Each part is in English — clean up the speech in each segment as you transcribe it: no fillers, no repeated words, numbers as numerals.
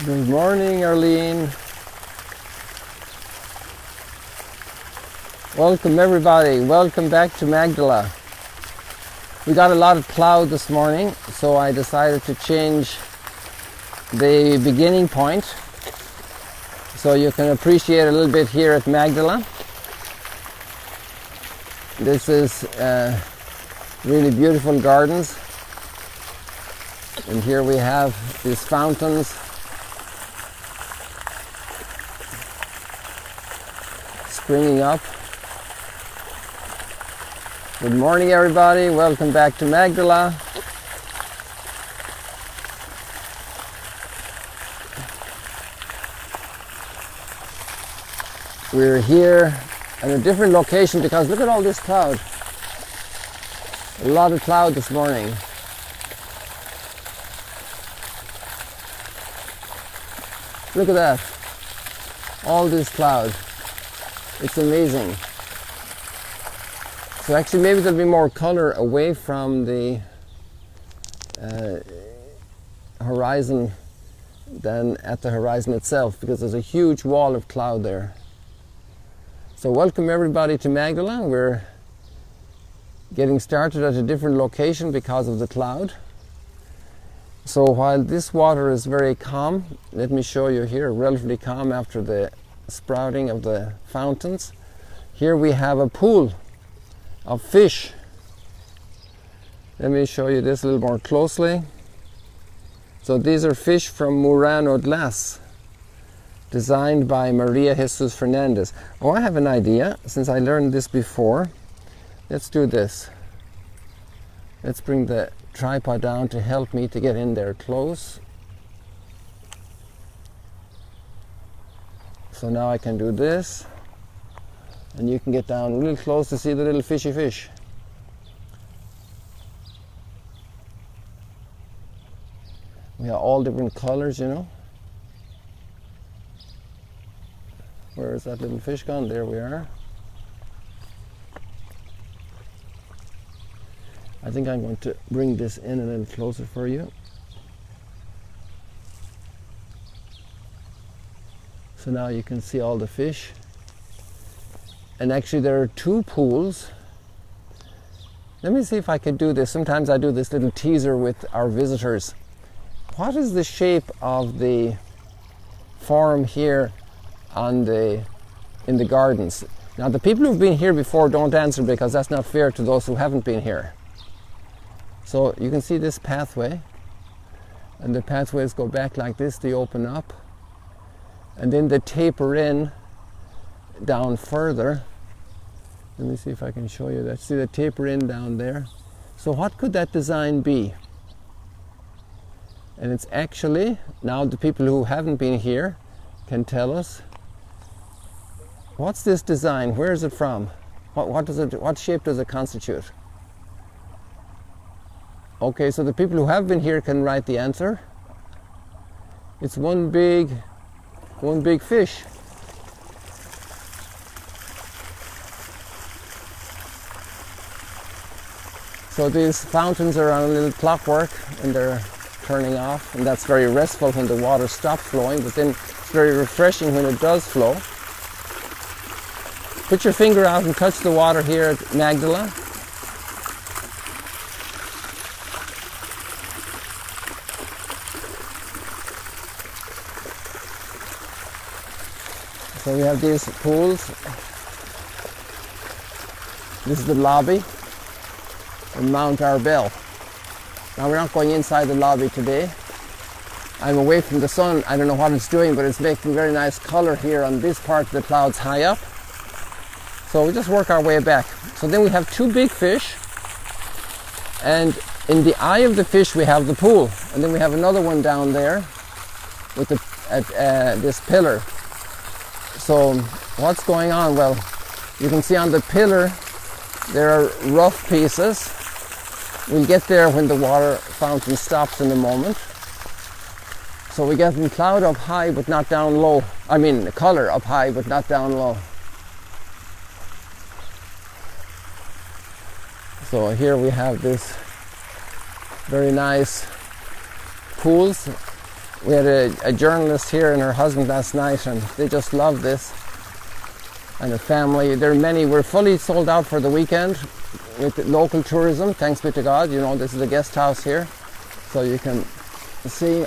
Good morning, Arlene. Welcome, everybody. Welcome back to Magdala. We got a lot of cloud this morning, so I decided to change the beginning point so you can appreciate a little bit here at Magdala. This is really beautiful gardens, and here we have these fountains springing up. Good morning, everybody. Welcome back to Magdala. We're here at a different location because look at all this cloud. A lot of cloud this morning. Look at that. All this cloud. It's amazing. So actually maybe there'll be more color away from the horizon than at the horizon itself, because there's a huge wall of cloud there. So welcome everybody to Magdala. We're getting started at a different location because of the cloud. So while this water is very calm, let me show you here, relatively calm after the sprouting of the fountains. Here we have a pool of fish. Let me show you this a little more closely. So these are fish from Murano Glass, designed by Maria Jesus Fernandez. Oh, I have an idea, since I learned this before. Let's do this. Let's bring the tripod down to help me to get in there close. So now I can do this, and you can get down real close to see the little fishy fish. We have all different colors, you know. Where is that little fish gone? There we are. I think I'm going to bring this in a little closer for you. So now you can see all the fish. And actually there are two pools. Let me see if I can do this. Sometimes I do this little teaser with our visitors. What is the shape of the form here in the gardens? Now the people who've been here before don't answer, because that's not fair to those who haven't been here. So you can see this pathway, and the pathways go back like this, they open up, and then they taper in down further. Let me see if I can show you that. See the taper in down there? So what could that design be? And it's actually, now the people who haven't been here can tell us. What's this design? Where is it from? What shape does it constitute? Okay, so the people who have been here can write the answer. It's one big fish. So these fountains are on a little clockwork, and they're turning off, and that's very restful when the water stops flowing, but then it's very refreshing when it does flow. Put your finger out and touch the water here at Magdala. So we have these pools. This is the lobby in Mount Arbel. Now we're not going inside the lobby today. I'm away from the sun. I don't know what it's doing, but it's making very nice color here on this part of the clouds high up. So we just work our way back. So then we have two big fish, and in the eye of the fish we have the pool, and then we have another one down there with this pillar. So what's going on? Well, you can see on the pillar there are rough pieces. We'll get there when the water fountain stops in a moment. So we get the cloud up high but not down low. I mean the color up high but not down low. So here we have this very nice pools. We had a journalist here and her husband last night, and they just love this. And her family, we're fully sold out for the weekend with local tourism, thanks be to God. You know, this is a guest house here, so you can see.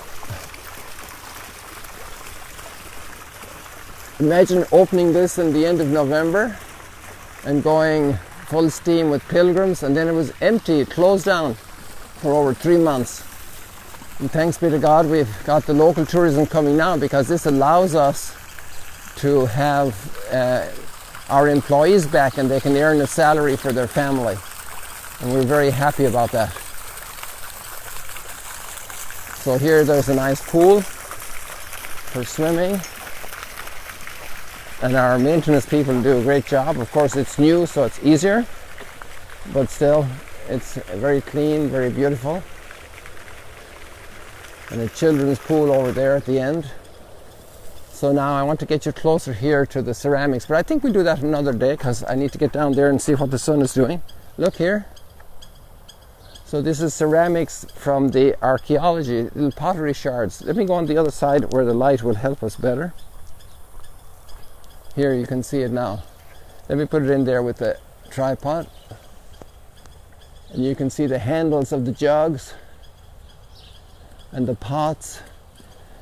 Imagine opening this in the end of November and going full steam with pilgrims, and then it was empty, it closed down for over 3 months. And thanks be to God, we've got the local tourism coming now, because this allows us to have our employees back, and they can earn a salary for their family. And we're very happy about that. So here there's a nice pool for swimming. And our maintenance people do a great job. Of course, it's new, so it's easier. But still, it's very clean, very beautiful. And a children's pool over there at the end. So now I want to get you closer here to the ceramics, but I think we'll do that another day, because I need to get down there and see what the sun is doing. Look here. So this is ceramics from the archaeology, little pottery shards. Let me go on the other side where the light will help us better. Here you can see it now. Let me put it in there with the tripod. And you can see the handles of the jugs and the pots.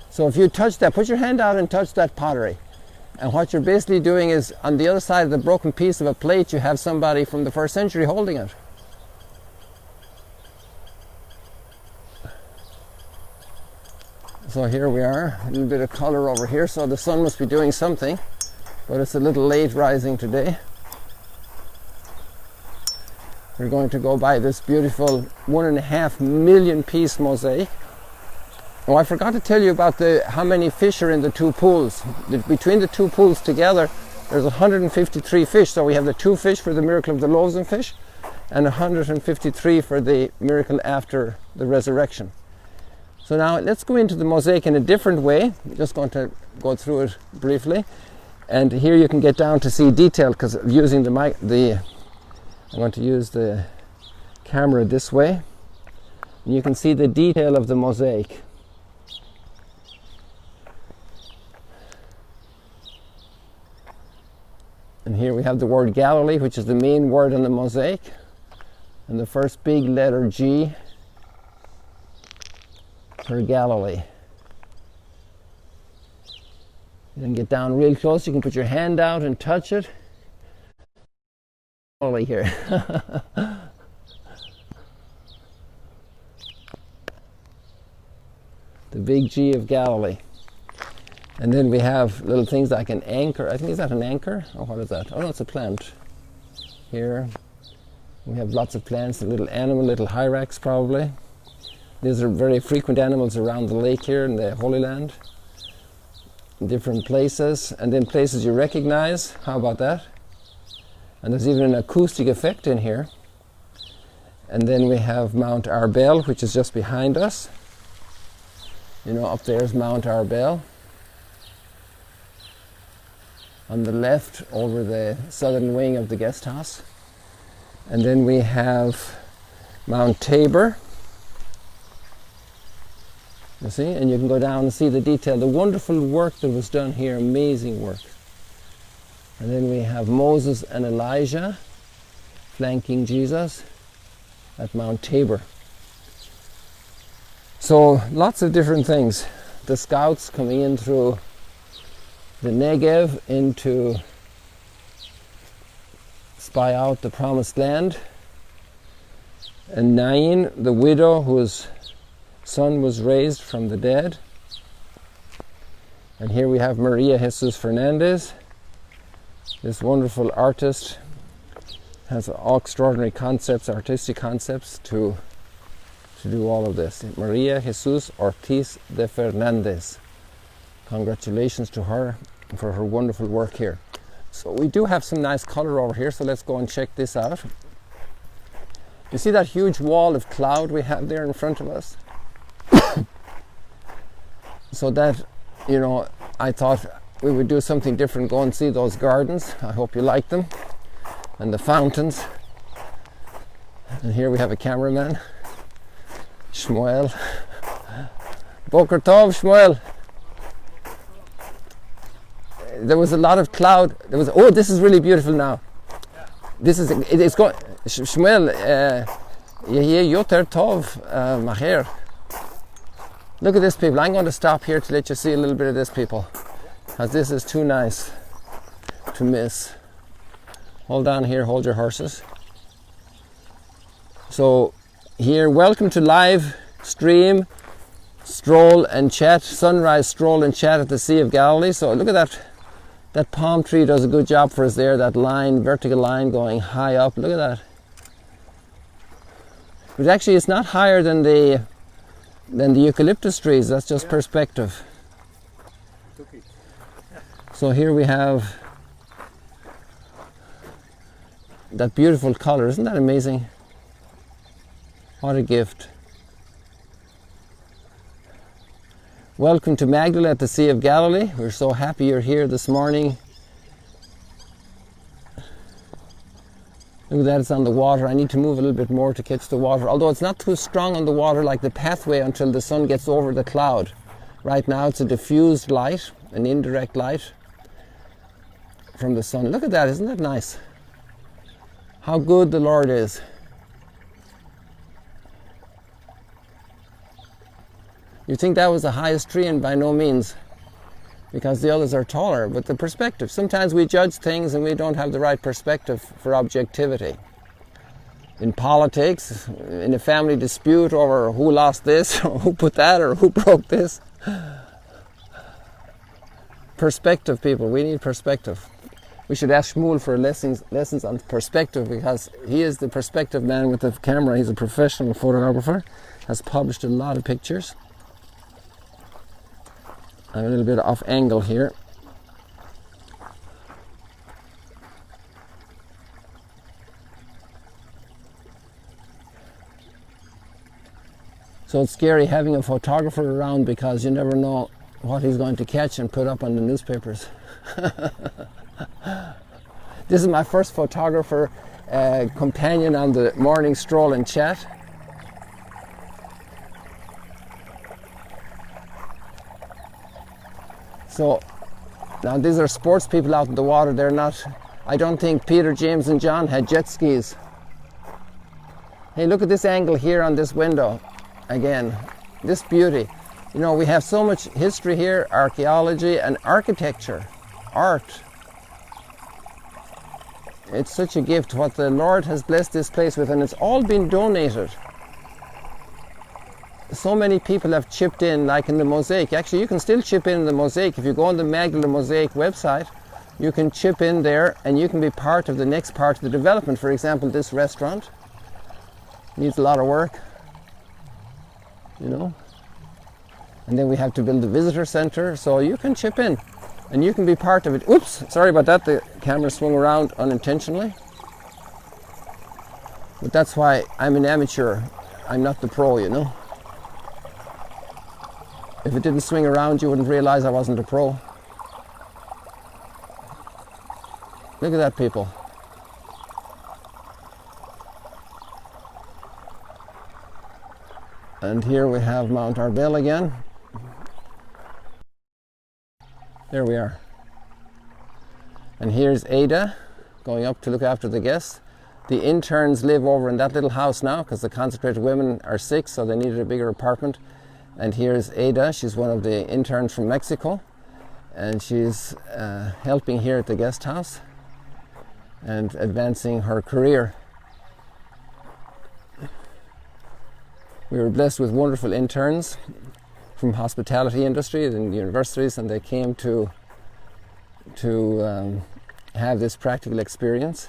So if you touch that, put your hand out and touch that pottery. And what you're basically doing is, on the other side of the broken piece of a plate, you have somebody from the 1st century holding it. So here we are, a little bit of color over here, so the sun must be doing something, but it's a little late rising today. We're going to go by this beautiful 1.5 million piece mosaic. Oh, I forgot to tell you about how many fish are in the 2 pools. Between the 2 pools together, there's 153 fish. So we have the 2 fish for the miracle of the loaves and fish, and 153 for the miracle after the resurrection. So now let's go into the mosaic in a different way. I'm just going to go through it briefly. And here you can get down to see detail, because using I'm going to use the camera this way. And you can see the detail of the mosaic. And here we have the word Galilee, which is the main word on the mosaic. And the first big letter G for Galilee. You can get down real close. You can put your hand out and touch it. Galilee here. The big G of Galilee. And then we have little things like an anchor. I think, is that an anchor? Or what is that? Oh no, it's a plant. Here we have lots of plants, a little animal, little hyrax probably. These are very frequent animals around the lake here in the Holy Land. In different places, and then places you recognize. How about that? And there's even an acoustic effect in here. And then we have Mount Arbel, which is just behind us. You know, up there's Mount Arbel. On the left, over the southern wing of the guest house. And then we have Mount Tabor. You see, and you can go down and see the detail, the wonderful work that was done here, amazing work. And then we have Moses and Elijah flanking Jesus at Mount Tabor. So lots of different things. The scouts coming in through the Negev into spy out the promised land. And Nain, the widow whose son was raised from the dead. And here we have Maria Jesus Fernandez. This wonderful artist has all extraordinary concepts, artistic concepts to do all of this. Maria Jesus Ortiz de Fernandez. Congratulations to her for her wonderful work here. So we do have some nice color over here, so let's go and check this out. You see that huge wall of cloud we have there in front of us? So that, you know, I thought we would do something different, go and see those gardens. I hope you like them. And the fountains. And here we have a cameraman, Shmuel. Boker Tov, Shmuel. There was a lot of cloud. There was. Oh, this is really beautiful now. This is. It's going. Shmuel, Yoter Tov, Maher. Look at this, people. I'm going to stop here to let you see a little bit of this, people, because this is too nice to miss. Hold on here. Hold your horses. So here, welcome to live stream, stroll and chat, sunrise stroll and chat at the Sea of Galilee. So look at that. That palm tree does a good job for us there. That line, vertical line going high up. Look at that. But actually, it's not higher than the eucalyptus trees. That's just perspective. So here we have that beautiful color. Isn't that amazing? What a gift. Welcome to Magdala at the Sea of Galilee. We're so happy you're here this morning. Look at that, it's on the water. I need to move a little bit more to catch the water, although it's not too strong on the water like the pathway until the sun gets over the cloud. Right now it's a diffused light, an indirect light from the sun. Look at that, isn't that nice? How good the Lord is. You think that was the highest tree, and by no means, because the others are taller, but the perspective. Sometimes we judge things and we don't have the right perspective for objectivity. In politics, in a family dispute over who lost this, or who put that, or who broke this. Perspective, people, we need perspective. We should ask Shmuel for lessons on perspective, because he is the perspective man with the camera. He's a professional photographer, has published a lot of pictures. I'm a little bit off angle here. So it's scary having a photographer around, because you never know what he's going to catch and put up on the newspapers. This is my first photographer companion on the morning stroll and chat. So now these are sports people out in the water. They're not, I don't think Peter, James and John had jet skis. Hey, look at this angle here on this window. Again, this beauty. You know, we have so much history here, archaeology and architecture, art. It's such a gift what the Lord has blessed this place with, and it's all been donated. So many people have chipped in, like in the mosaic. Actually, you can still chip in the mosaic. If you go on the Magdala Mosaic website, you can chip in there and you can be part of the next part of the development. For example, this restaurant needs a lot of work, you know. And then we have to build the visitor center, so you can chip in and you can be part of it. Oops, sorry about that, the camera swung around unintentionally. But that's why I'm an amateur. I'm not the pro, you know. If it didn't swing around, you wouldn't realize I wasn't a pro. Look at that, people. And here we have Mount Arbel again. There we are. And here's Ada going up to look after the guests. The interns live over in that little house now because the consecrated women are sick, so they needed a bigger apartment. And here's Ada. She's one of the interns from Mexico, and she's helping here at the guest house and advancing her career. We were blessed with wonderful interns from hospitality industry and universities, and they came to have this practical experience.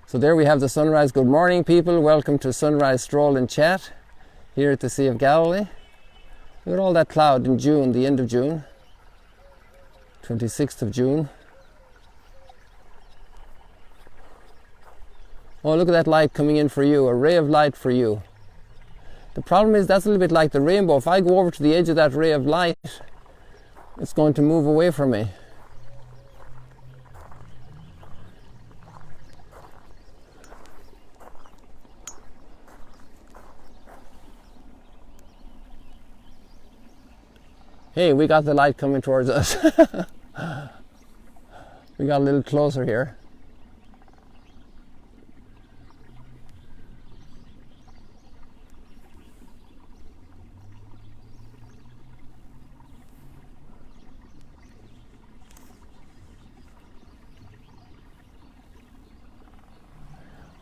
So there we have the sunrise. Good morning, people. Welcome to Sunrise Stroll and Chat here at the Sea of Galilee. Look at all that cloud in June, the end of June, 26th of June. Oh, look at that light coming in for you, a ray of light for you. The problem is that's a little bit like the rainbow. If I go over to the edge of that ray of light, it's going to move away from me. Hey, we got the light coming towards us. We got a little closer here.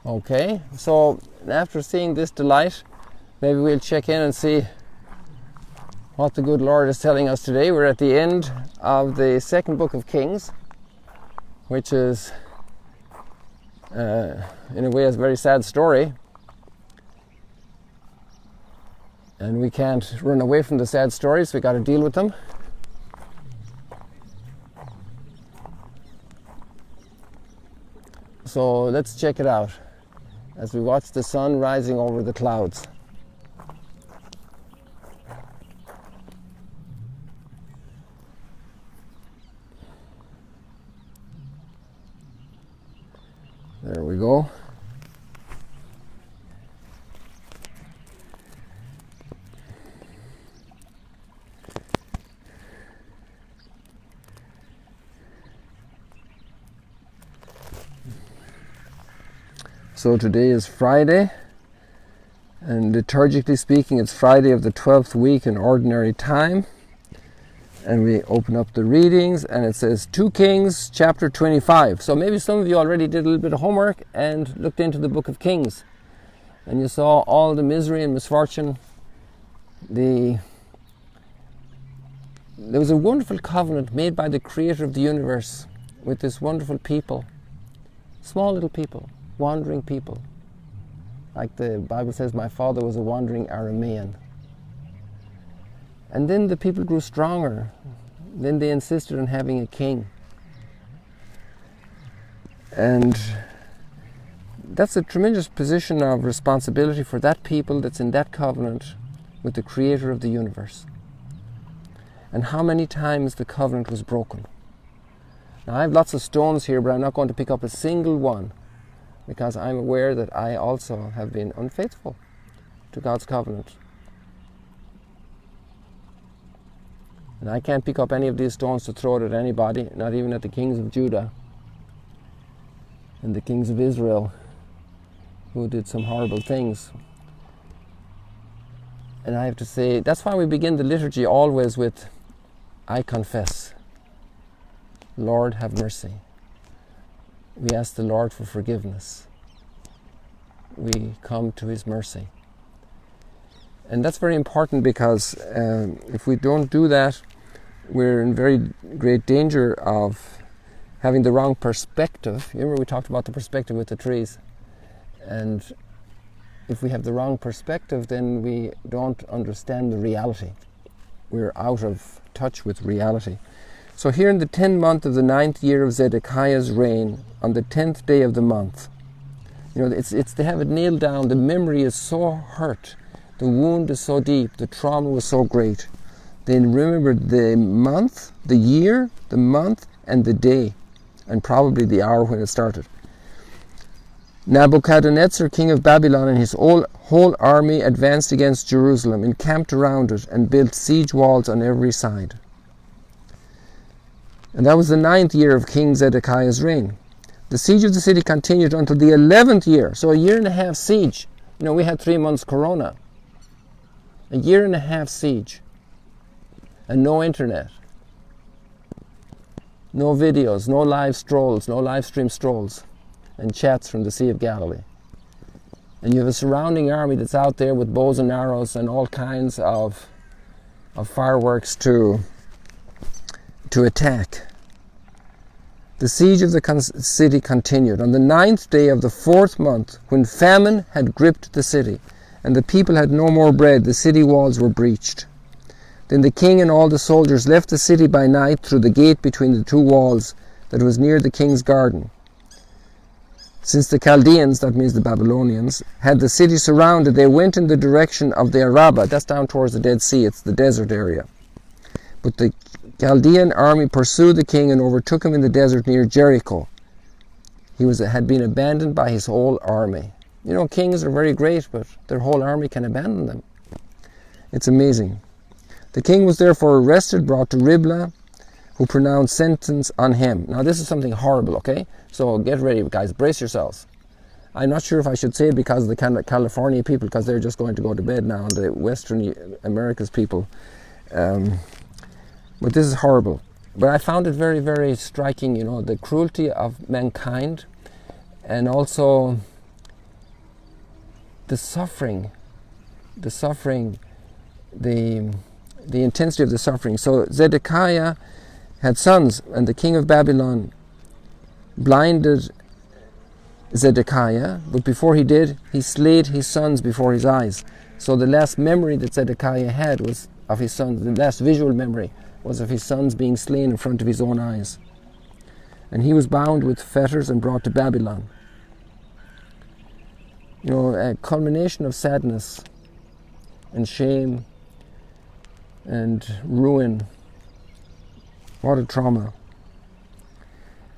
Okay, so after seeing this delight, maybe we'll check in and see what the good Lord is telling us today. We're at the end of the second book of Kings, which is in a way a very sad story, and we can't run away from the sad stories. We got to deal with them. So let's check it out as we watch the sun rising over the clouds. There we go. So today is Friday, and liturgically speaking it's Friday of the 12th week in ordinary time, and we open up the readings and it says 2 Kings chapter 25. So maybe some of you already did a little bit of homework and looked into the book of Kings, and you saw all the misery and misfortune. There was a wonderful covenant made by the creator of the universe with this wonderful people, small little people, wandering people. Like the Bible says, my father was a wandering Aramean. And then the people grew stronger. Then they insisted on having a king. And that's a tremendous position of responsibility for that people that's in that covenant with the creator of the universe. And how many times the covenant was broken. Now I have lots of stones here, but I'm not going to pick up a single one, because I'm aware that I also have been unfaithful to God's covenant. And I can't pick up any of these stones to throw it at anybody, not even at the kings of Judah and the kings of Israel, who did some horrible things. And I have to say, that's why we begin the liturgy always with, I confess. Lord, have mercy. We ask the Lord for forgiveness. We come to His mercy. And that's very important, because if we don't do that, we're in very great danger of having the wrong perspective. You remember we talked about the perspective with the trees. And if we have the wrong perspective, then we don't understand the reality. We're out of touch with reality. So here in the 10th month of the 9th year of Zedekiah's reign, on the 10th day of the month, you know, they have it nailed down. The memory is so hurt. The wound is so deep. The trauma was so great. They remembered the month, the year, the month, and the day, and probably the hour when it started. Nebuchadnezzar, king of Babylon, and his whole army advanced against Jerusalem, encamped around it, and built siege walls on every side. And that was the 9th year of King Zedekiah's reign. The siege of the city continued until the 11th year, so a year and a half siege. You know, we had 3 months corona. A year and a half siege. And no internet. No videos, no live strolls, no live stream strolls and chats from the Sea of Galilee. And you have a surrounding army that's out there with bows and arrows and all kinds of fireworks to attack. The siege of the city continued. On the 9th day of the 4th month, when famine had gripped the city, and the people had no more bread, the city walls were breached. Then the king and all the soldiers left the city by night through the gate between the 2 walls that was near the king's garden. Since the Chaldeans, that means the Babylonians, had the city surrounded, they went in the direction of the Arabah. That's down towards the Dead Sea. It's the desert area. But the Chaldean army pursued the king and overtook him in the desert near Jericho. He had been abandoned by his whole army. You know, kings are very great, but their whole army can abandon them. It's amazing. The king was therefore arrested, brought to Riblah, who pronounced sentence on him. Now this is something horrible, okay? So get ready, guys, brace yourselves. I'm not sure if I should say it because of the California people, because they're just going to go to bed now, and the Western America's people. But this is horrible. But I found it very, very striking, you know, the cruelty of mankind, and also the suffering, the intensity of the suffering. So Zedekiah had sons, and the king of Babylon blinded Zedekiah, but before he did, he slayed his sons before his eyes. So the last memory that Zedekiah had was of his sons, the last visual memory was of his sons being slain in front of his own eyes. And he was bound with fetters and brought to Babylon. You know, a culmination of sadness and shame and ruin. What a trauma.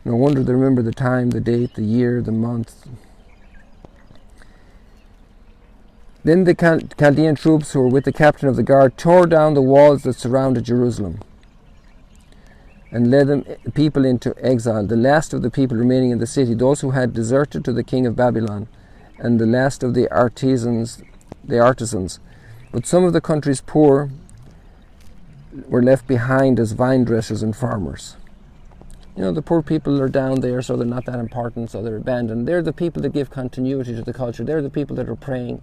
No wonder they remember the time, the date, the year, the month. Then the Chaldean troops who were with the captain of the guard tore down the walls that surrounded Jerusalem and led the people into exile, the last of the people remaining in the city, those who had deserted to the king of Babylon, and the last of the artisans. But some of the country's poor were left behind as vine dressers and farmers. You know, the poor people are down there, so they're not that important, so they're abandoned. They're the people that give continuity to the culture. They're the people that are praying.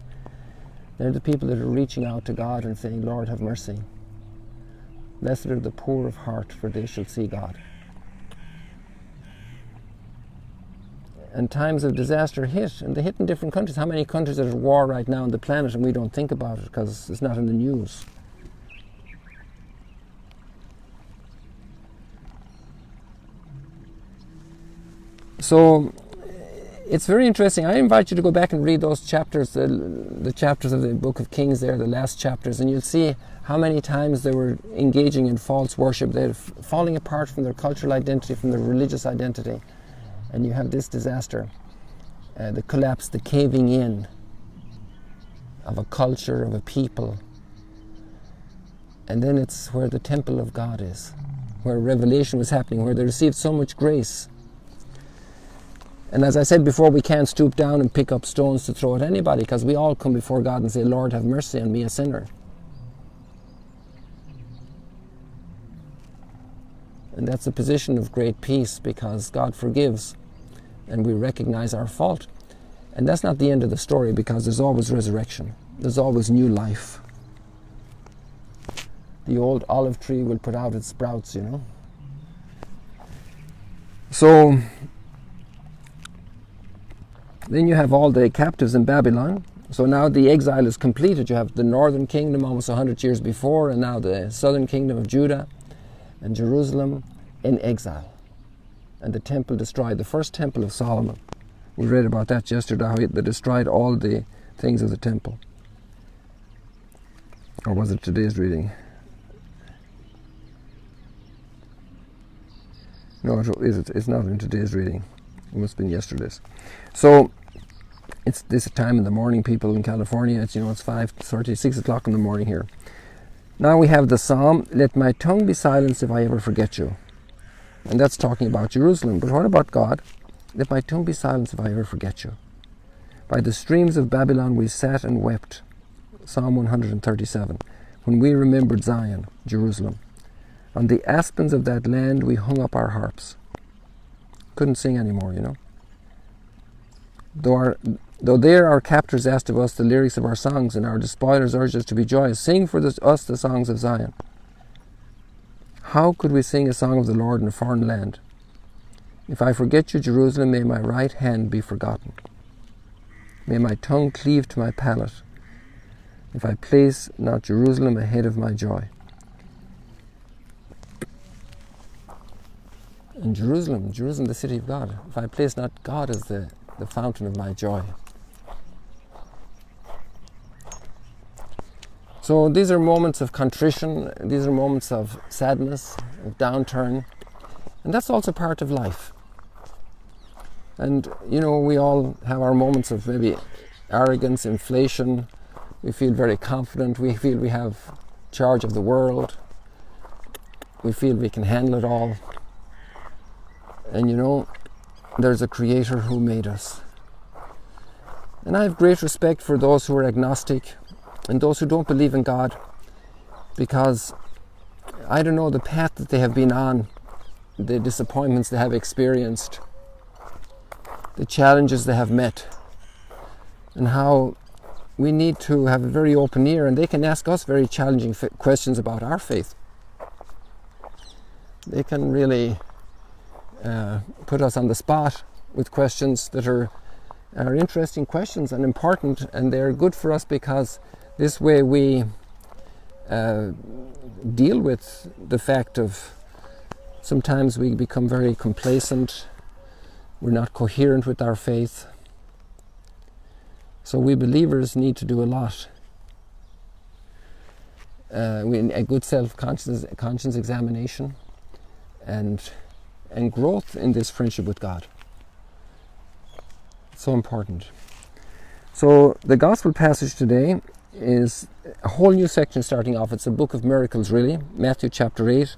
They're the people that are reaching out to God and saying, Lord, have mercy. Blessed are the poor of heart, for they shall see God. And times of disaster hit, and they hit in different countries. How many countries are at war right now on the planet and we don't think about it because it's not in the news? So it's very interesting. I invite you to go back and read those chapters, the chapters of the Book of Kings there, the last chapters, and you'll see how many times they were engaging in false worship. They're falling apart from their cultural identity, from their religious identity. And you have this disaster, the collapse, the caving in of a culture, of a people. And then it's where the temple of God is, where revelation was happening, where they received so much grace. And as I said before, we can't stoop down and pick up stones to throw at anybody, because we all come before God and say, Lord, have mercy on me, a sinner. And that's a position of great peace, because God forgives and we recognize our fault. And that's not the end of the story, because there's always resurrection. There's always new life. The old olive tree will put out its sprouts, you know. So then you have all the captives in Babylon. So now the exile is completed. You have the northern kingdom almost 100 years before, and now the southern kingdom of Judah and Jerusalem in exile. And the temple destroyed, the first temple of Solomon. We read about that yesterday, how they destroyed all the things of the temple. Or was it today's reading? No, it's not in today's reading. It must have been yesterday's. So it's this time in the morning, people in California. It's 5:30, 6 o'clock in the morning here. Now we have the psalm, let my tongue be silenced if I ever forget you. And that's talking about Jerusalem. But what about God? Let my tongue be silenced if I ever forget you. By the streams of Babylon we sat and wept. Psalm 137. When we remembered Zion, Jerusalem. On the aspens of that land we hung up our harps. Couldn't sing anymore, you know. Though there our captors asked of us the lyrics of our songs, and our despoilers urged us to be joyous, sing for us the songs of Zion. How could we sing a song of the Lord in a foreign land? If I forget you, Jerusalem, may my right hand be forgotten. May my tongue cleave to my palate, if I place not Jerusalem ahead of my joy. And Jerusalem, the city of God, if I place not God as the fountain of my joy. So these are moments of contrition, these are moments of sadness, of downturn, and that's also part of life. And we all have our moments of maybe arrogance, inflation. We feel very confident, we feel we have charge of the world. We feel we can handle it all. And you know, there's a Creator who made us. And I have great respect for those who are agnostic and those who don't believe in God, because I don't know the path that they have been on, the disappointments they have experienced, the challenges they have met, and how we need to have a very open ear, and they can ask us very challenging questions about our faith. They can really put us on the spot with questions that are interesting questions and important, and they're good for us because this way we deal with the fact of sometimes we become very complacent, we're not coherent with our faith. So we believers need to do a lot. A good self-conscience examination and growth in this friendship with God. So important. So the gospel passage today is a whole new section starting off. It's a book of miracles, really, Matthew chapter 8,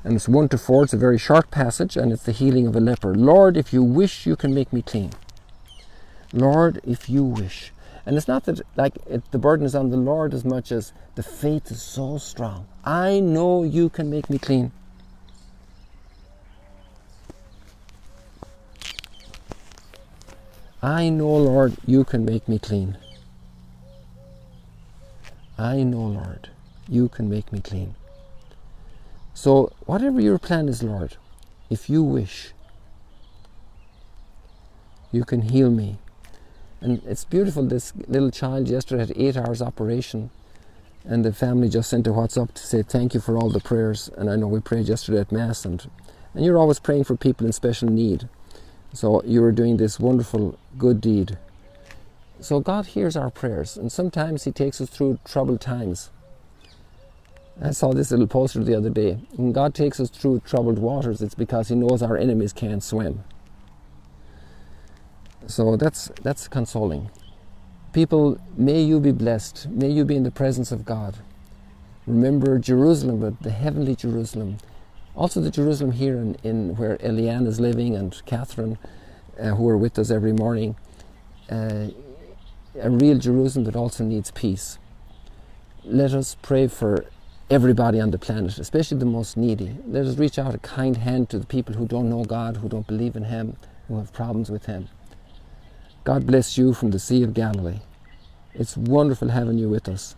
and it's 1 to 4. It's a very short passage, and it's the healing of a leper. Lord, if you wish, you can make me clean. Lord, if you wish. And it's not that the burden is on the Lord as much as the faith is so strong. I know you can make me clean. I know, Lord, you can make me clean. I know, Lord, you can make me clean. So whatever your plan is, Lord, if you wish, you can heal me. And it's beautiful, this little child yesterday had 8 hours operation, and the family just sent a WhatsApp to say thank you for all the prayers. And I know we prayed yesterday at Mass, and you're always praying for people in special need. So you were doing this wonderful good deed. So God hears our prayers, and sometimes He takes us through troubled times. I saw this little poster the other day. When God takes us through troubled waters, it's because He knows our enemies can't swim. So that's consoling. People, may you be blessed. May you be in the presence of God. Remember Jerusalem, but the heavenly Jerusalem. Also the Jerusalem here in where Eliane is living, and Catherine, who are with us every morning. A real Jerusalem that also needs peace. Let us pray for everybody on the planet, especially the most needy. Let us reach out a kind hand to the people who don't know God, who don't believe in Him, who have problems with Him. God bless you from the Sea of Galilee. It's wonderful having you with us.